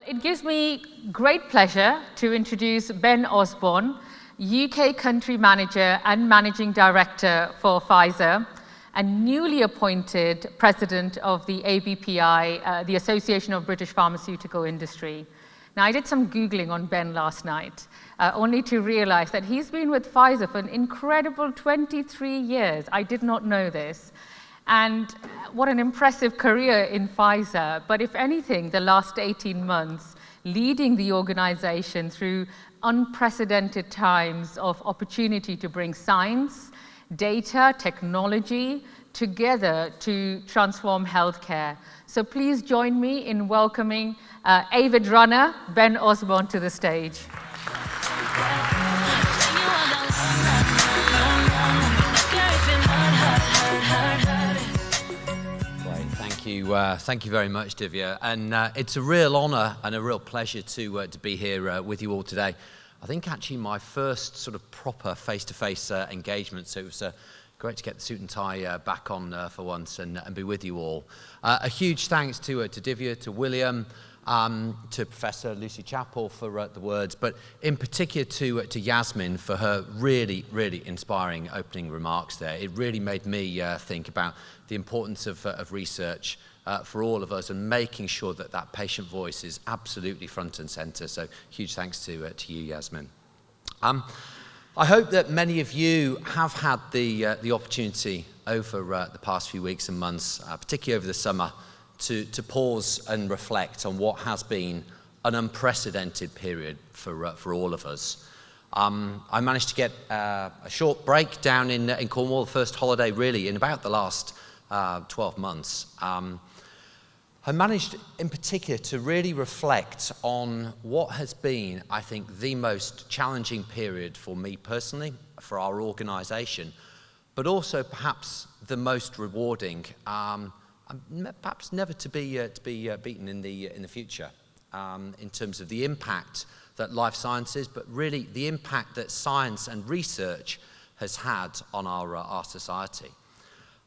It gives me great pleasure to introduce Ben Osborn, UK Country Manager and Managing Director for Pfizer, and newly appointed President of the ABPI, the Association of British Pharmaceutical Industry. Now, I did some Googling on Ben last night, only to realize that he's been with Pfizer for an incredible 23 years. I did not know this. And what an impressive career in Pfizer. But if anything, the last 18 months, leading the organization through unprecedented times of opportunity to bring science, data, technology together to transform healthcare. So please join me in welcoming avid runner, Ben Osborn, to the stage. Thank you very much, Divya. And it's a real honor and a real pleasure to be here with you all today. I think actually my first sort of proper face-to-face engagement, so it was great to get the suit and tie back on for once and be with you all. A huge thanks to Divya, to William, to Professor Lucy Chappell for the words, but in particular to Yasmin for her really, really inspiring opening remarks there. It really made me think about the importance of research for all of us and making sure that that patient voice is absolutely front and center. So huge thanks to you, Yasmin. I hope that many of you have had the opportunity over the past few weeks and months, particularly over the summer, to pause and reflect on what has been an unprecedented period for all of us. I managed to get a short break down in Cornwall, the first holiday really in about the last 12 months. I managed in particular to really reflect on what has been, I think, the most challenging period for me personally, for our organization, but also perhaps the most rewarding, perhaps never to be beaten in the future, in terms of the impact that life sciences, but really the impact that science and research has had on our society.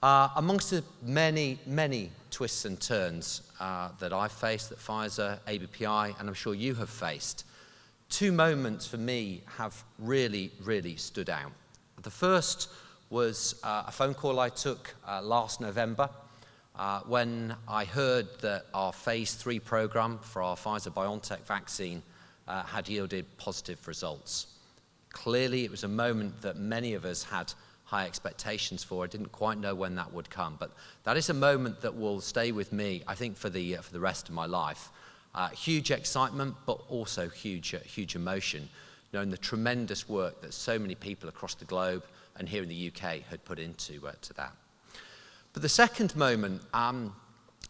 Amongst the many, many twists and turns that I've faced, that Pfizer, ABPI, and I'm sure you have faced, two moments for me have really, really stood out. The first was a phone call I took last November when I heard that our phase 3 program for our Pfizer-BioNTech vaccine had yielded positive results. Clearly, it was a moment that many of us had high expectations for. I didn't quite know when that would come, but that is a moment that will stay with me, I think, for the rest of my life. Huge excitement, but also huge emotion, knowing the tremendous work that so many people across the globe and here in the UK had put into that. But the second moment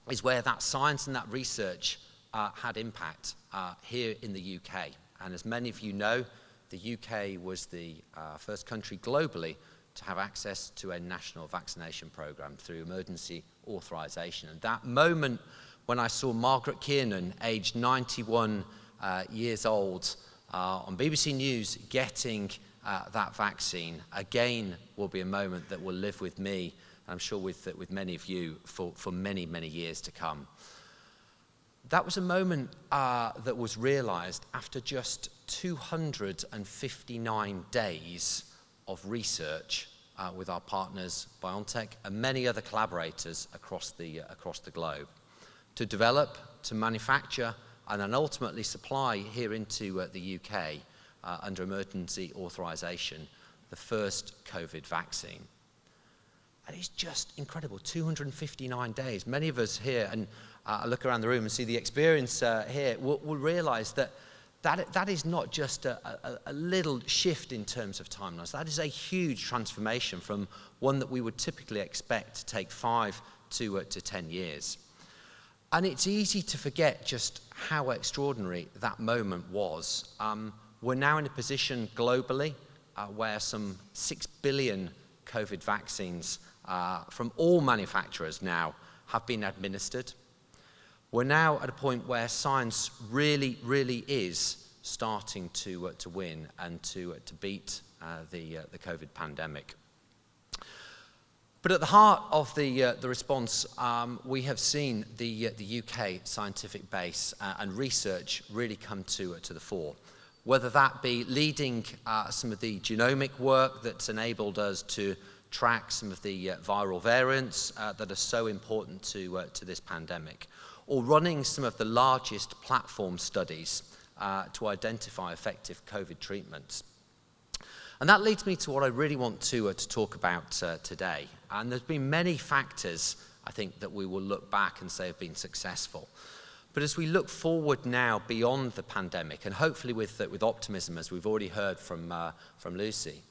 is where that science and that research had impact here in the UK. And as many of you know, the UK was the first country globally to have access to a national vaccination program through emergency authorization. And that moment when I saw Margaret Kiernan, aged 91 years old, on BBC News getting that vaccine, again will be a moment that will live with me, I'm sure with many of you, for many, many years to come. That was a moment that was realized after just 259 days of research with our partners, BioNTech, and many other collaborators across the globe, to develop, to manufacture, and then ultimately supply here into the UK under emergency authorization, the first COVID vaccine. And it's just incredible, 259 days. Many of us here, and I look around the room and see the experience here, will realize that is not just a little shift in terms of timelines. That is a huge transformation from one that we would typically expect to take 5 to 10 years. And it's easy to forget just how extraordinary that moment was. We're now in a position globally where some 6 billion COVID vaccines from all manufacturers now have been administered. We're now at a point where science really, really is starting to win and to beat the COVID pandemic. But at the heart of the response, we have seen the UK scientific base and research really come to the fore, whether that be leading some of the genomic work that's enabled us to track some of the viral variants that are so important to this pandemic, or running some of the largest platform studies to identify effective COVID treatments. And that leads me to what I really want to talk about today. And there's been many factors, I think, that we will look back and say have been successful. But as we look forward now beyond the pandemic, and hopefully with optimism, as we've already heard from Lucy,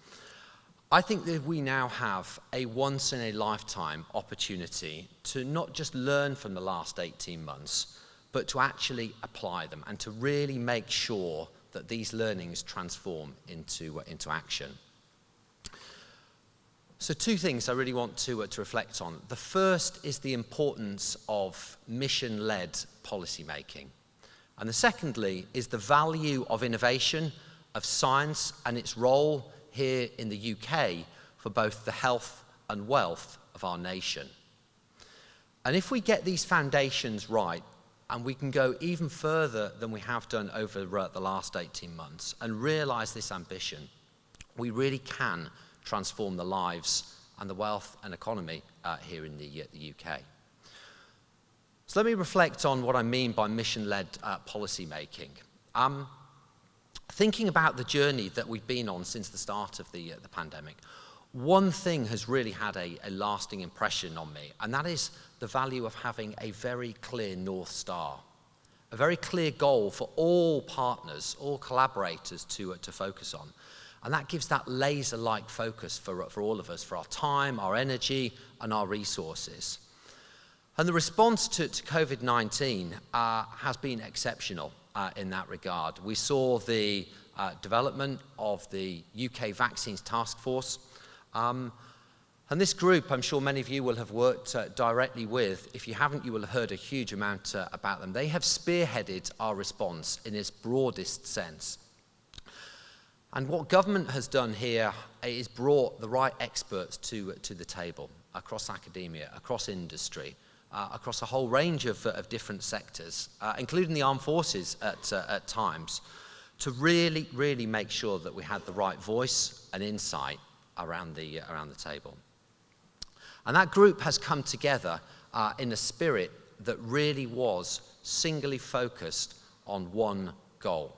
I think that we now have a once-in-a-lifetime opportunity to not just learn from the last 18 months, but to actually apply them and to really make sure that these learnings transform into action. So two things I really want to reflect on. The first is the importance of mission-led policy making. And the secondly is the value of innovation, of science and its role here in the UK for both the health and wealth of our nation. And if we get these foundations right, and we can go even further than we have done over the last 18 months and realize this ambition, we really can transform the lives and the wealth and economy here in the UK. So let me reflect on what I mean by mission-led policy making. Thinking about the journey that we've been on since the start of the pandemic, one thing has really had a lasting impression on me, and that is the value of having a very clear North Star, a very clear goal for all partners, all collaborators to focus on. And that gives that laser-like focus for all of us, for our time, our energy, and our resources. And the response to COVID-19 has been exceptional in that regard. We saw the development of the UK Vaccines Task Force. And this group, I'm sure many of you will have worked directly with. If you haven't, you will have heard a huge amount about them. They have spearheaded our response in its broadest sense. And what government has done here is brought the right experts to the table, across academia, across industry, across a whole range of different sectors, including the armed forces at times, to really, really make sure that we had the right voice and insight around the table. And that group has come together in a spirit that really was singly focused on one goal.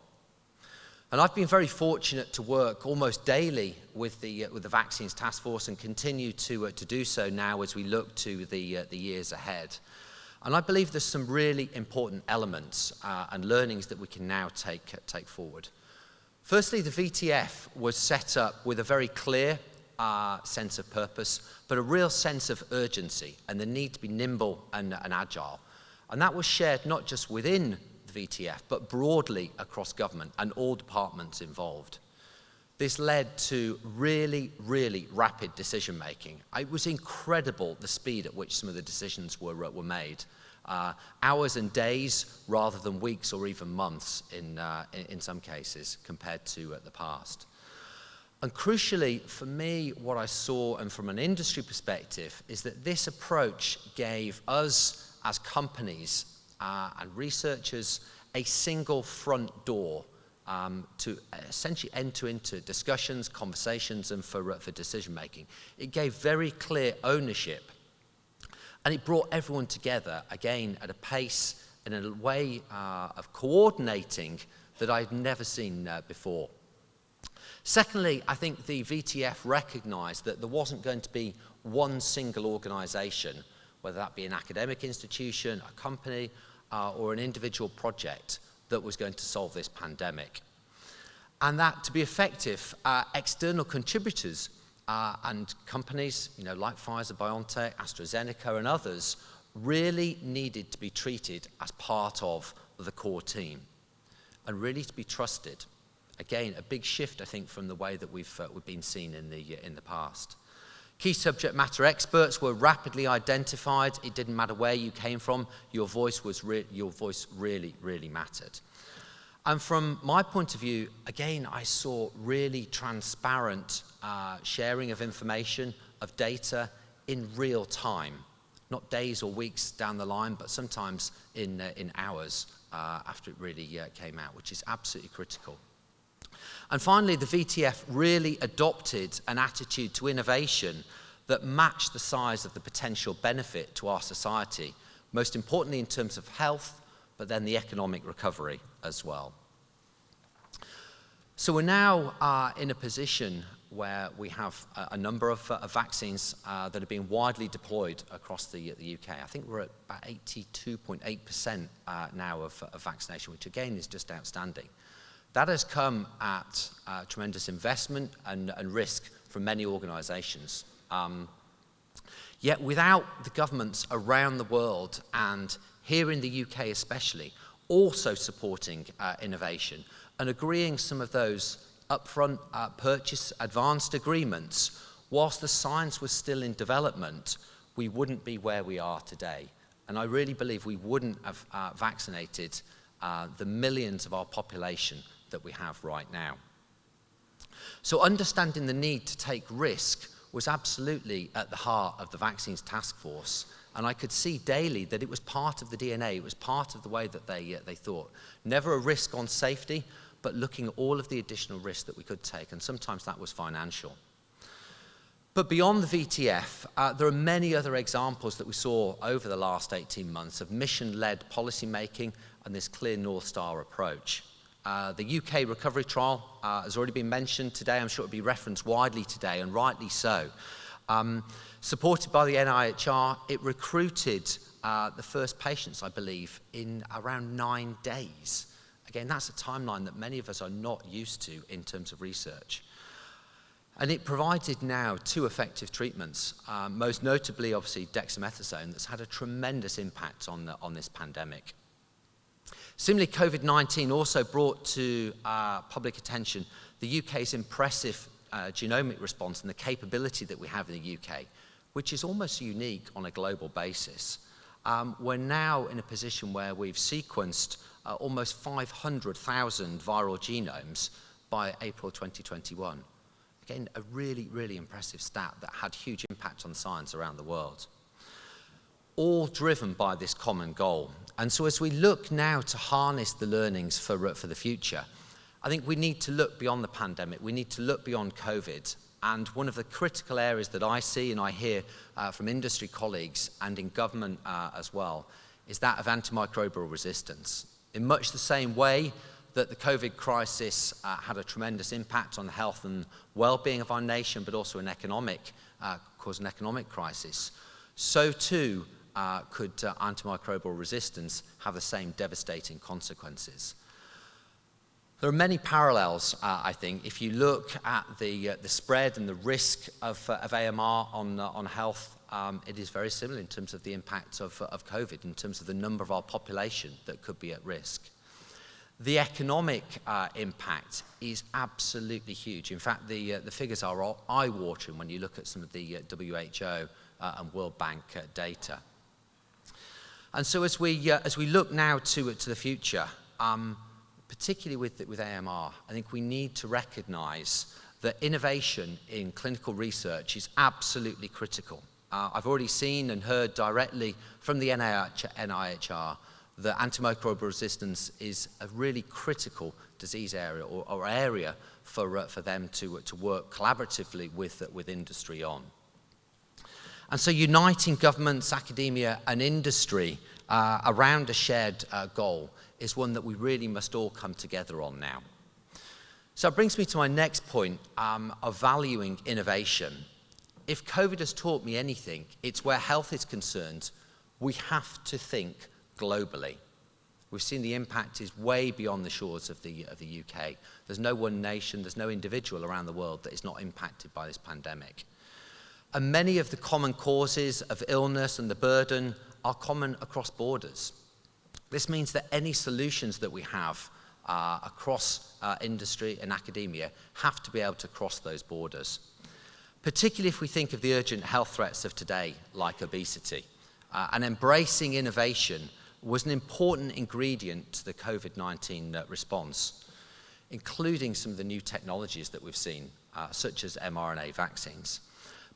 And I've been very fortunate to work almost daily with the Vaccines Task Force and continue to do so now as we look to the years ahead. And I believe there's some really important elements and learnings that we can now take forward. Firstly, the VTF was set up with a very clear sense of purpose, but a real sense of urgency and the need to be nimble and agile. And that was shared not just within the VTF, but broadly across government and all departments involved. This led to really, really rapid decision making. It was incredible the speed at which some of the decisions were made. Hours and days rather than weeks or even months in some cases compared to the past. And crucially, for me, what I saw, and from an industry perspective, is that this approach gave us as companies and researchers a single front door to essentially enter into discussions, conversations, and for decision making. It gave very clear ownership, and it brought everyone together, again, at a pace and in a way of coordinating that I'd never seen before. Secondly, I think the VTF recognized that there wasn't going to be one single organization, whether that be an academic institution, a company, or an individual project, that was going to solve this pandemic. And that to be effective, external contributors and companies, like Pfizer, BioNTech, AstraZeneca, and others, really needed to be treated as part of the core team and really to be trusted. Again, a big shift, I think, from the way that we've been seen in the past. Key subject matter experts were rapidly identified. It didn't matter where you came from. Your voice really, really mattered. And from my point of view, again, I saw really transparent sharing of information, of data, in real time, not days or weeks down the line, but sometimes in hours after it really came out, which is absolutely critical. And finally, the VTF really adopted an attitude to innovation that matched the size of the potential benefit to our society, most importantly in terms of health, but then the economic recovery as well. So we're now in a position where we have a number of vaccines that are being widely deployed across the UK. I think we're at about 82.8% now of vaccination, which again is just outstanding. That has come at tremendous investment and risk from many organisations. Yet without the governments around the world, and here in the UK especially, also supporting innovation and agreeing some of those upfront purchase advanced agreements, whilst the science was still in development, we wouldn't be where we are today. And I really believe we wouldn't have vaccinated the millions of our population that we have right now. So understanding the need to take risk was absolutely at the heart of the Vaccines Task Force. And I could see daily that it was part of the DNA, it was part of the way that they thought. Never a risk on safety, but looking at all of the additional risks that we could take, and sometimes that was financial. But beyond the VTF, there are many other examples that we saw over the last 18 months of mission-led policy making and this clear North Star approach. The UK recovery trial has already been mentioned today. I'm sure it will be referenced widely today, and rightly so. Supported by the NIHR, it recruited the first patients, I believe, in around 9 days. Again, that's a timeline that many of us are not used to in terms of research. And it provided now 2 effective treatments, most notably, obviously, dexamethasone, that's had a tremendous impact on this pandemic. Similarly, COVID-19 also brought to public attention the UK's impressive genomic response and the capability that we have in the UK, which is almost unique on a global basis. We're now in a position where we've sequenced almost 500,000 viral genomes by April 2021. Again, a really, really impressive stat that had huge impact on science around the world. All driven by this common goal. And so as we look now to harness the learnings for the future, I think we need to look beyond the pandemic. We need to look beyond COVID. And one of the critical areas that I see and I hear from industry colleagues and in government as well is that of antimicrobial resistance. In much the same way that the COVID crisis had a tremendous impact on the health and well-being of our nation, but also caused an economic crisis, so too could antimicrobial resistance have the same devastating consequences. There are many parallels, I think. If you look at the spread and the risk of AMR on health, it is very similar in terms of the impact of COVID, in terms of the number of our population that could be at risk. The economic impact is absolutely huge. In fact, the figures are eye-watering when you look at some of the WHO and World Bank data. And so as we look now to the future, particularly with AMR, I think we need to recognize that innovation in clinical research is absolutely critical. I've already seen and heard directly from the NIHR that antimicrobial resistance is a really critical disease area or area for them to work collaboratively with industry on. And so uniting governments, academia and industry around a shared goal is one that we really must all come together on now. So it brings me to my next point of valuing innovation. If COVID has taught me anything, it's where health is concerned, we have to think globally. We've seen the impact is way beyond the shores of the UK. There's no one nation, there's no individual around the world that is not impacted by this pandemic. And many of the common causes of illness and the burden are common across borders. This means that any solutions that we have across industry and academia have to be able to cross those borders, particularly if we think of the urgent health threats of today, like obesity. And embracing innovation was an important ingredient to the COVID-19 response, including some of the new technologies that we've seen, such as mRNA vaccines.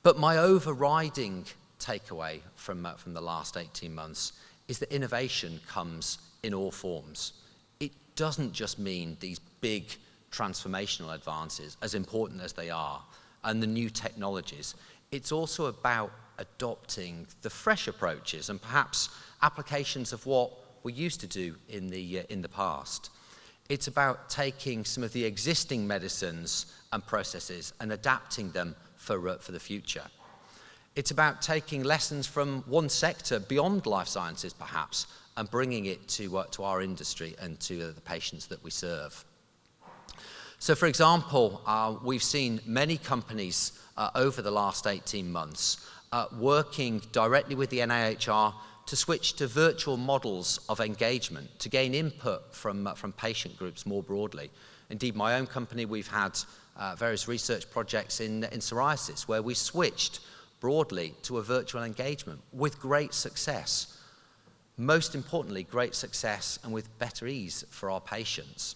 But my overriding takeaway from the last 18 months is that innovation comes in all forms. It doesn't just mean these big transformational advances, as important as they are, and the new technologies. It's also about adopting the fresh approaches and perhaps applications of what we used to do in the past. It's about taking some of the existing medicines and processes and adapting them for the future. It's about taking lessons from one sector beyond life sciences, perhaps, and bringing it to our industry and to the patients that we serve. So, for example, we've seen many companies over the last 18 months working directly with the NIHR to switch to virtual models of engagement, to gain input from patient groups more broadly. Indeed, my own company, we've had various research projects in psoriasis where we switched broadly to a virtual engagement with great success. Most importantly, great success and with better ease for our patients.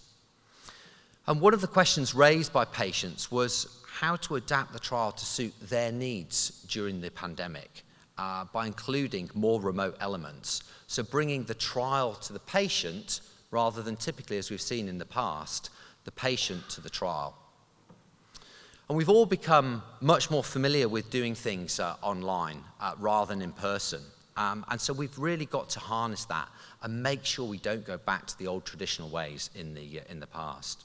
And one of the questions raised by patients was how to adapt the trial to suit their needs during the pandemic by including more remote elements. So bringing the trial to the patient rather than typically, as we've seen in the past, the patient to the trial. And we've all become much more familiar with doing things online rather than in person. And so we've really got to harness that and make sure we don't go back to the old traditional ways in the past.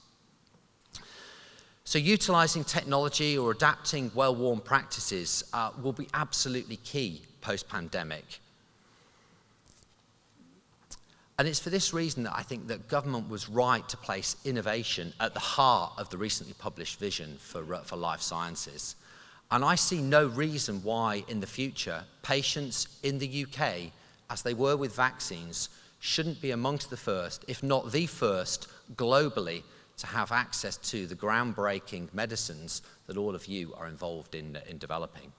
So utilizing technology or adapting well-worn practices will be absolutely key post-pandemic. And it's for this reason that I think that government was right to place innovation at the heart of the recently published vision for life sciences. And I see no reason why in the future patients in the UK, as they were with vaccines, shouldn't be amongst the first, if not the first, globally to have access to the groundbreaking medicines that all of you are involved in developing.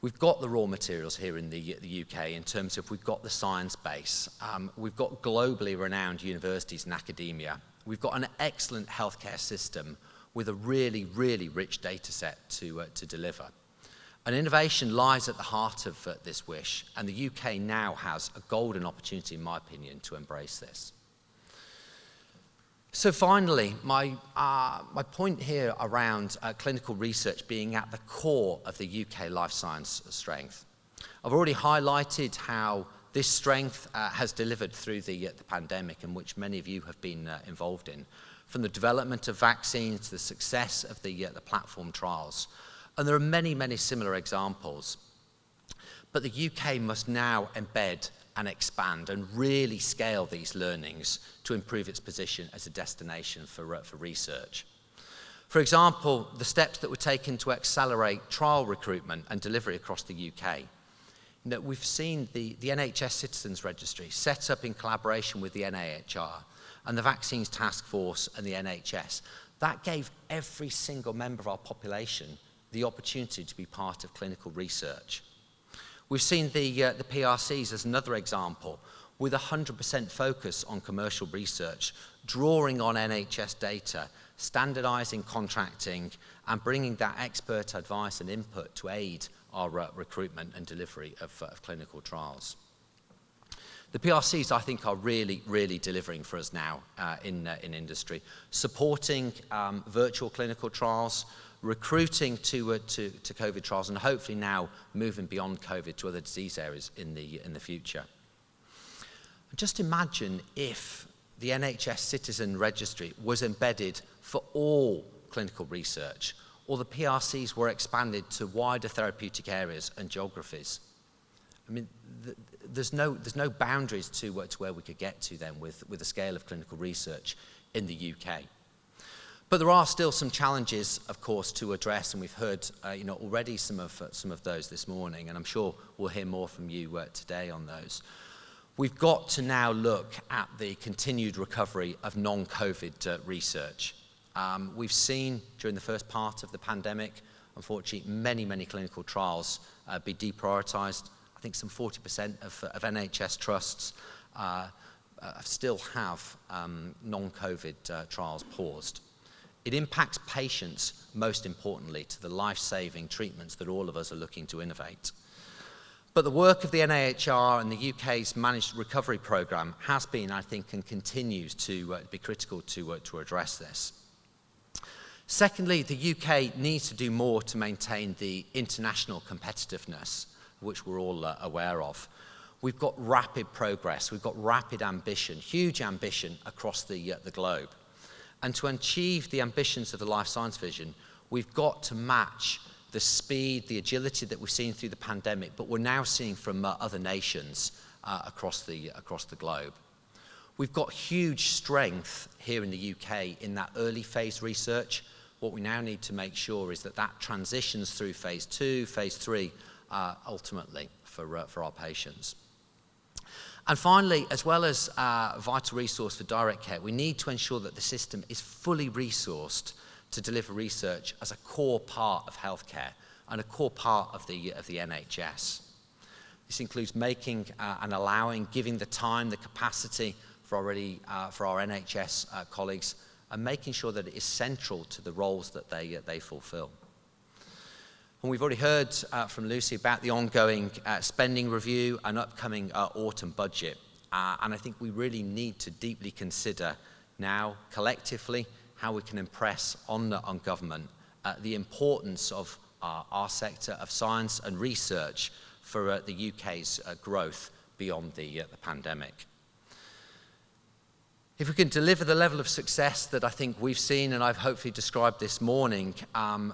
We've got the raw materials here in the UK in terms of we've got the science base, we've got globally renowned universities and academia, we've got an excellent healthcare system with a really, really rich data set to deliver. And innovation lies at the heart of this wish, and the UK now has a golden opportunity, in my opinion, to embrace this. So finally, my point here around clinical research being at the core of the UK life science strength. I've already highlighted how this strength has delivered through the pandemic, in which many of you have been involved in, from the development of vaccines to the success of the platform trials. And there are many, many similar examples. But the UK must now embed and expand and really scale these learnings to improve its position as a destination for research. For example, the steps that were taken to accelerate trial recruitment and delivery across the UK. That we've seen the NHS Citizens Registry set up in collaboration with the NIHR and the Vaccines Task Force and the NHS. That gave every single member of our population the opportunity to be part of clinical research. We've seen the PRCs as another example, with 100% focus on commercial research, drawing on NHS data, standardizing contracting, and bringing that expert advice and input to aid our recruitment and delivery of clinical trials. The PRCs, I think, are really, really delivering for us now in industry, supporting virtual clinical trials, recruiting to COVID trials, and hopefully now moving beyond COVID to other disease areas in the future. Just imagine if the NHS Citizen Registry was embedded for all clinical research, or the PRCs were expanded to wider therapeutic areas and geographies. I mean, there's no boundaries to where we could get to then with the scale of clinical research in the UK. But there are still some challenges, of course, to address, and we've heard already some of those this morning, and I'm sure we'll hear more from you today on those. We've got to now look at the continued recovery of non-COVID research. We've seen during the first part of the pandemic, unfortunately, many clinical trials be deprioritized. I think some 40% of NHS trusts still have non-COVID trials paused. It impacts patients, most importantly, to the life-saving treatments that all of us are looking to innovate. But the work of the NIHR and the UK's Managed Recovery Programme has been, I think, and continues to be critical to address this. Secondly, the UK needs to do more to maintain the international competitiveness, which we're all aware of. We've got rapid progress, we've got rapid ambition, huge ambition across the globe. And to achieve the ambitions of the life science vision, we've got to match the speed, the agility that we've seen through the pandemic, but we're now seeing from other nations across the globe. We've got huge strength here in the UK in that early phase research. What we now need to make sure is that that transitions through phase 2, phase 3, ultimately for our patients. And finally, as well as vital resource for direct care, we need to ensure that the system is fully resourced to deliver research as a core part of healthcare and a core part of the NHS. This includes making and allowing, giving the time, the capacity for our NHS colleagues, and making sure that it is central to the roles that they fulfil. And we've already heard from Lucy about the ongoing spending review and upcoming autumn budget. And I think we really need to deeply consider now, collectively, how we can impress on government the importance of our sector of science and research for the UK's growth beyond the pandemic. If we can deliver the level of success that I think we've seen and I've hopefully described this morning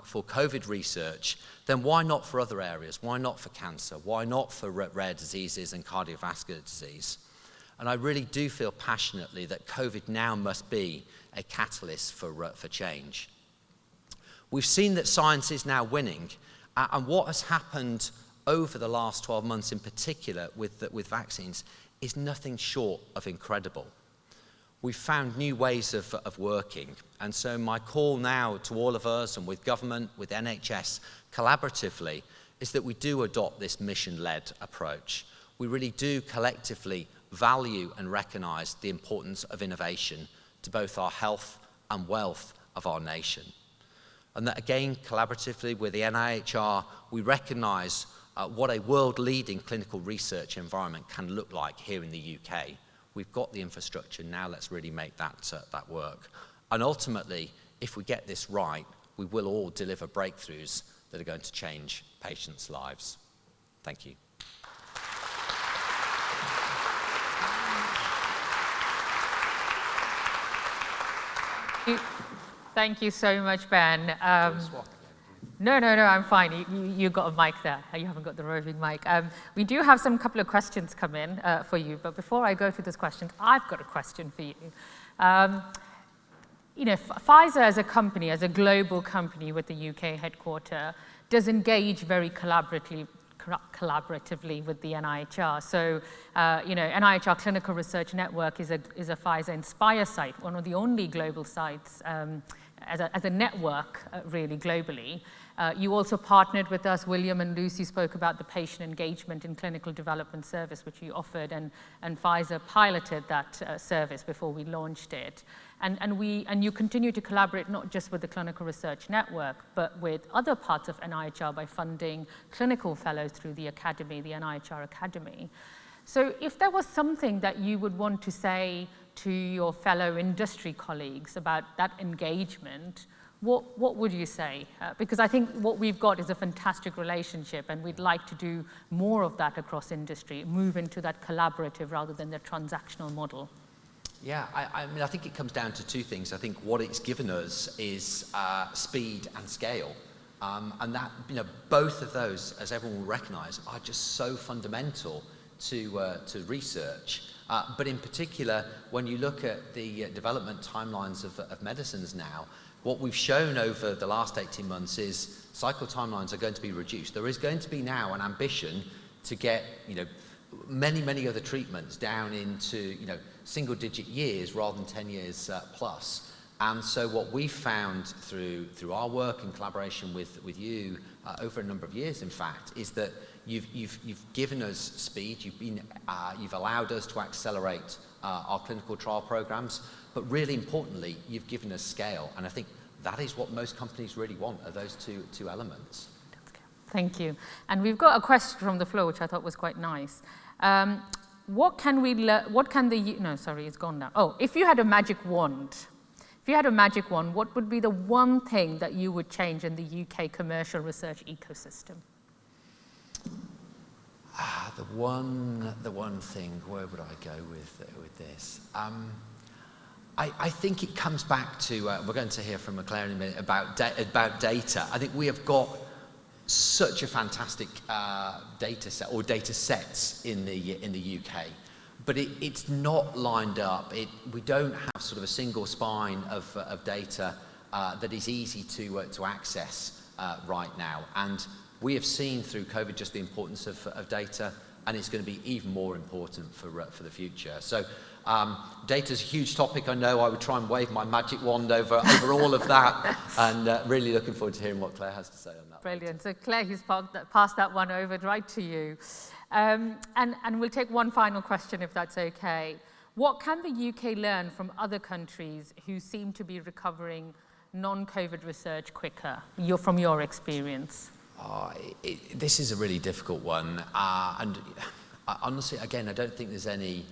for COVID research, then why not for other areas? Why not for cancer? Why not for rare diseases and cardiovascular disease? And I really do feel passionately that COVID now must be a catalyst for change. We've seen that science is now winning, and what has happened over the last 12 months in particular with vaccines is nothing short of incredible. We've found new ways of working, and so my call now to all of us and with government, with NHS, collaboratively, is that we do adopt this mission-led approach. We really do collectively value and recognise the importance of innovation to both our health and wealth of our nation. And that again, collaboratively with the NIHR, we recognise what a world-leading clinical research environment can look like here in the UK. We've got the infrastructure, now let's really make that work. And ultimately, if we get this right, we will all deliver breakthroughs that are going to change patients' lives. Thank you. Thank you so much, Ben. No, I'm fine. You got a mic there. You haven't got the roving mic. We do have some couple of questions come in for you, but before I go through those questions, I've got a question for you. Pfizer as a company, as a global company with the UK headquarter, does engage very collaboratively with the NIHR. So, NIHR Clinical Research Network is a Pfizer Inspire site, one of the only global sites as a network, really globally. You also partnered with us. William and Lucy spoke about the patient engagement in clinical development service, which you offered, and Pfizer piloted that service before we launched it. And you continue to collaborate not just with the Clinical Research Network, but with other parts of NIHR by funding clinical fellows through the Academy, the NIHR Academy. So if there was something that you would want to say to your fellow industry colleagues about that engagement, what would you say? Because I think what we've got is a fantastic relationship, and we'd like to do more of that across industry, move into that collaborative rather than the transactional model. Yeah, I think it comes down to two things. I think what it's given us is speed and scale. And that, both of those, as everyone will recognise, are just so fundamental to research. But in particular, when you look at the development timelines of medicines now, what we've shown over the last 18 months is cycle timelines are going to be reduced. There is going to be now an ambition to get, many other treatments down into, single-digit years rather than 10 years plus. And so what we've found through our work in collaboration with you over a number of years, in fact, is that you've given us speed. You've allowed us to accelerate our clinical trial programs, but really importantly, you've given us scale. And I think that is what most companies really want, are those two elements. Thank you. And we've got a question from the floor, which I thought was quite nice. What can we learn? What can the, no, sorry, it's gone now. Oh, if you had a magic wand, what would be the one thing that you would change in the UK commercial research ecosystem? The one thing, where would I go with this? I think it comes back to, we're going to hear from McClare in a minute about data. I think we have got such a fantastic data set, or data sets in the UK, but it's not lined up. We don't have sort of a single spine of data that is easy to access right now. And we have seen through COVID just the importance of data, and it's going to be even more important for the future. So data is a huge topic. I know I would try and wave my magic wand over all of that, and really looking forward to hearing what Claire has to say on that. Brilliant. So Claire, he's passed that one over right to you. And we'll take one final question, if that's okay. What can the UK learn from other countries who seem to be recovering non-COVID research quicker, from your experience? This is a really difficult one, and honestly, again, I don't think there's any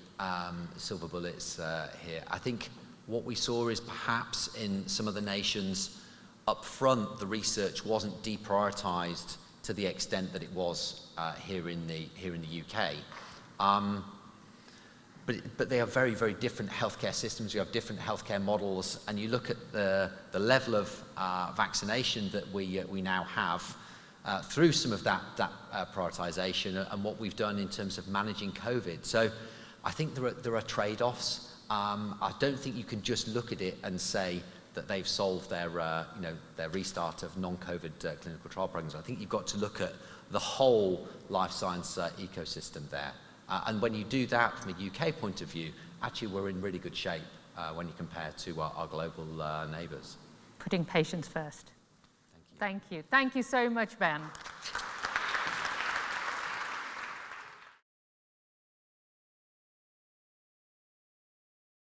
silver bullets here. I think what we saw is perhaps in some of the nations up front, the research wasn't deprioritized to the extent that it was here in the UK. But they are very, very different healthcare systems. You have different healthcare models, and you look at the level of vaccination that we now have. Through some of that prioritization and what we've done in terms of managing COVID. So I think there are trade-offs. I don't think you can just look at it and say that they've solved their restart of non-COVID clinical trial programs. I think you've got to look at the whole life science ecosystem there. And when you do that from a UK point of view, actually we're in really good shape when you compare to our global neighbours. Putting patients first. Thank you. Thank you so much, Ben.